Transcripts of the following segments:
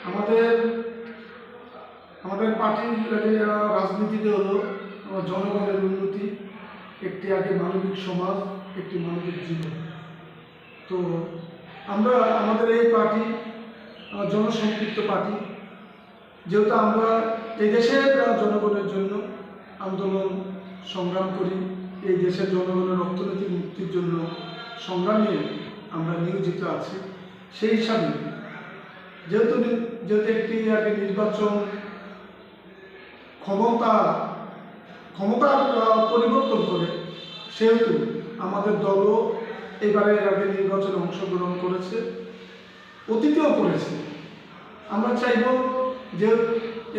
আমাদের আমাদের পার্টির রাজনীতিতে হলো জনগণের উন্নতি, একটি আগে মানবিক সমাজ, একটি মানবিক জীবন। তো আমরা আমাদের এই পার্টি জনসম্পৃক্ত পার্টি, যেহেতু আমরা এই দেশের জনগণের জন্য আন্দোলন সংগ্রাম করি, এই দেশের জনগণের অর্থনৈতিক মুক্তির জন্য সংগ্রামে আমরা নিয়োজিত আছি। সেই হিসাবে যেহেতু একটি আগে নির্বাচন ক্ষমতার পরিবর্তন করে, সেহেতু আমাদের দলও এবারের আগে নির্বাচনে অংশগ্রহণ করেছে, অতীতেও করেছে। আমরা চাইব যে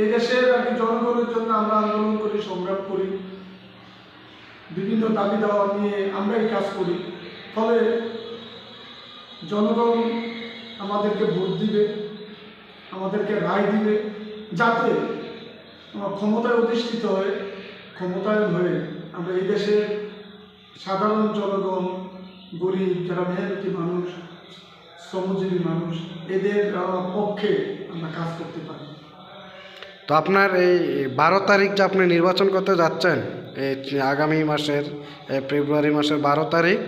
এই দেশের আগে জনগণের জন্য আমরা আন্দোলন করি, সংগ্রাম করি, বিভিন্ন দাবি দাওয়া নিয়ে আমরাই কাজ করি। ফলে জনগণ আমাদেরকে ভোট দিবে, আমাদেরকে রায় দিবে, যাতে ক্ষমতায় অধিষ্ঠিত হয়ে ক্ষমতায়ন হয়ে আমরা এই দেশের সাধারণ জনগণ, গরিব, যারা মেহনতি মানুষ, শ্রমজীবী মানুষ, এদের পক্ষে আমরা কাজ করতে পারি। তো আপনার এই 12 তারিখ যে আপনি নির্বাচন করতে যাচ্ছেন, এই আগামী মাসের ফেব্রুয়ারি মাসের 12 তারিখ,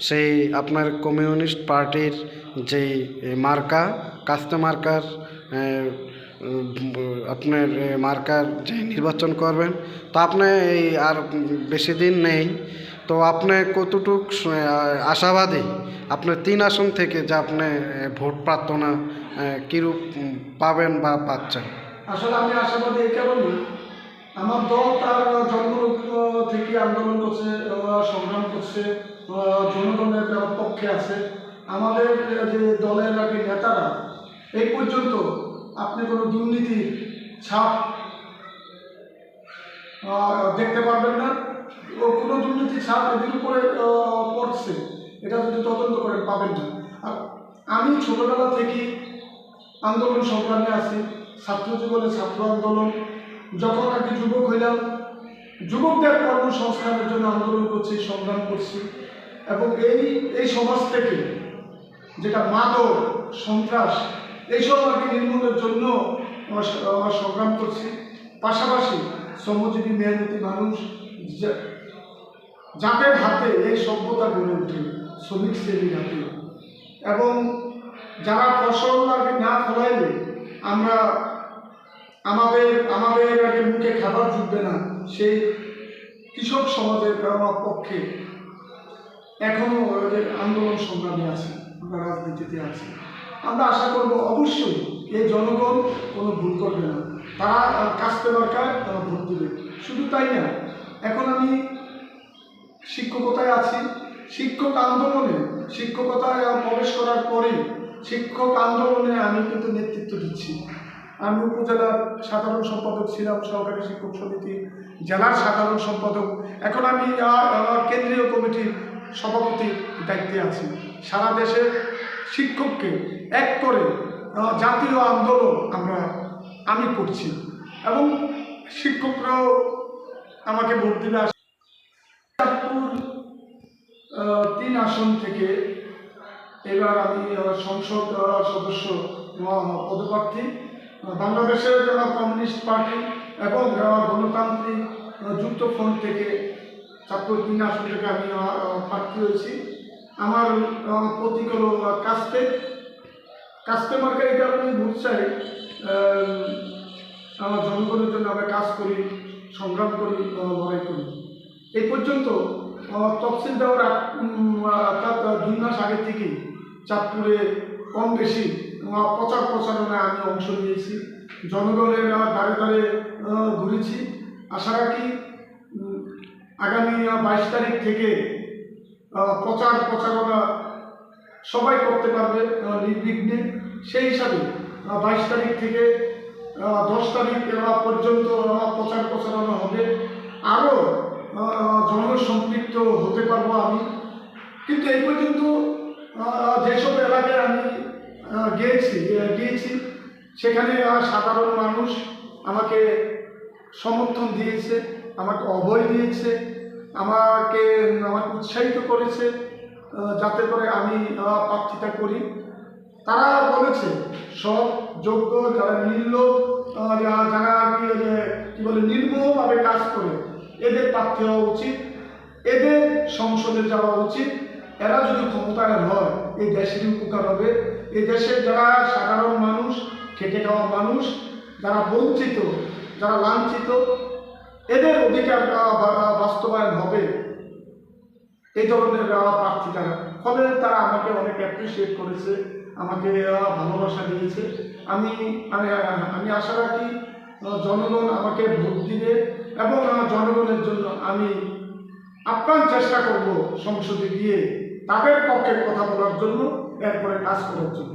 সেই আপনার কমিউনিস্ট পার্টির যেই মার্কা, কাস্তে মার্কার আপনার মার্কার যে নির্বাচন করবেন, তো আপনি এই আর বেশি দিন নেই, তো আপনি কতটুক আশাবাদী আপনার 3 আসন থেকে যে আপনি ভোট প্রার্থনা কীরূপ পাবেন বা পাচ্ছেন? আসলে আমি আশাবাদী এই কারণে, আমার দল তার জন্ম থেকে আন্দোলন করছে, সংগ্রাম করছে, জনগণের পক্ষে আছে। আমাদের যে দলের আগে নেতারা এই পর্যন্ত আপনি কোনো দুর্নীতির ছাপ দেখতে পারবেন না, ও কোনো দুর্নীতি ছাপ এদের উপরে পড়ছে, এটা যদি তদন্ত করেন পাবেন না। আর আমি ছোটবেলা থেকেই আন্দোলন সংগ্রামে আছি, ছাত্র জীবনে ছাত্র আন্দোলন, যখন আর কি যুবক হইলাম, যুবকদের কর্মসংস্থানের জন্য আন্দোলন করছি, সংগ্রাম করছি, এবং এই সমাজ থেকে যেটা মাদক, সন্ত্রাস, এইসব আর কি নির্মূলের জন্য সংগ্রাম করছি। পাশাপাশি শ্রমজীবী মেহনতি মানুষ, যাদের হাতে এই সভ্যতা গড়ে ওঠে, শ্রমিক শ্রেণীর হাতে, এবং যারা ফসল আর কি না ফলাইলে আমরা আমাদের আগে মুখে খাবার জুটবে না, সেই কৃষক সমাজের পক্ষে এখনো আন্দোলন সংগ্রামে আছে, আমরা রাজনীতিতে আছি। আমরা আশা করব অবশ্যই এই জনগণ কোনো ভুল করবে না, তারা কাস্তে মার্কায় তারা ভোট দেবে। শুধু তাই না, এখন আমি শিক্ষকতায় আছি, শিক্ষকতায় প্রবেশ করার পরেই শিক্ষক আন্দোলনে আমি কিন্তু নেতৃত্ব দিচ্ছি। আমি উপজেলার সাধারণ সম্পাদক ছিলাম, সহকারী শিক্ষক সমিতি জেলার সাধারণ সম্পাদক, এখন আমি কেন্দ্রীয় কমিটির সভাপতির দায়িত্বে আছি। সারা দেশের শিক্ষককে এক করে জাতীয় আন্দোলন আমি করছি, এবং শিক্ষকরাও আমাকে ভোট দিবে। 3 আসন থেকে এবার আমি সংসদ সদস্য পদপ্রার্থী, বাংলাদেশের কমিউনিস্ট পার্টি এবং গণতান্ত্রিক যুক্ত ফ্রন্ট থেকে চাঁদপুর 3 আসন থেকে আমি প্রার্থী হয়েছি। আমার প্রতীক হল কাস্তে মার্কা। এই কারণে ভোট চাই, আমার জনগণের জন্য আমরা কাজ করি, সংগ্রাম করি, লড়াই করি। এই পর্যন্ত তফসিল দেওয়ার 2 মাস আগের থেকেই চাঁদপুরে কম বেশি প্রচারণায় আমি অংশ নিয়েছি, জনগণের দ্বারে দ্বারে ঘুরেছি। আশা রাখি আগামী 22 তারিখ থেকে প্রচারণা সবাই করতে পারবে নির্বিঘ্নে। সেই হিসাবে 22 তারিখ থেকে 10 তারিখ পর্যন্ত প্রচারণা হবে, আরও জনসম্পৃক্ত হতে পারবো আমি। কিন্তু এই পর্যন্ত যেসব এলাকায় আমি গিয়েছি সেখানে সাধারণ মানুষ আমাকে সমর্থন দিয়েছে, আমাকে অভয় দিয়েছে, আমাকে উৎসাহিত করেছে, যাতে করে আমি প্রার্থিতা করি। তারা বলেছে সব যোগ্য যারা যারা আর কি কি বলে নির্মমভাবে কাজ করে এদের প্রার্থী হওয়া উচিত, এদের সংসদে যাওয়া উচিত। এরা যদি ক্ষমতায় হয় এই দেশের উপকার হবে। এই দেশের যারা সাধারণ মানুষ, খেটে খাওয়া মানুষ, যারা বঞ্চিত, যারা লাঞ্ছিত, এদের অধিকার বাস্তবায়ন হবে এই ধরনের প্রার্থী তারা। ফলে তারা আমাকে অনেক অ্যাপ্রিসিয়েট করেছে, আমাকে ভালোবাসা দিয়েছে। আমি আমি আমি আশা রাখি জনগণ আমাকে ভোট দিবে এবং জনগণের জন্য আমি আপ্রাণ চেষ্টা করব সংসদে গিয়ে তাদের পক্ষে কথা বলার জন্য, এরপরে কাজ করার জন্য।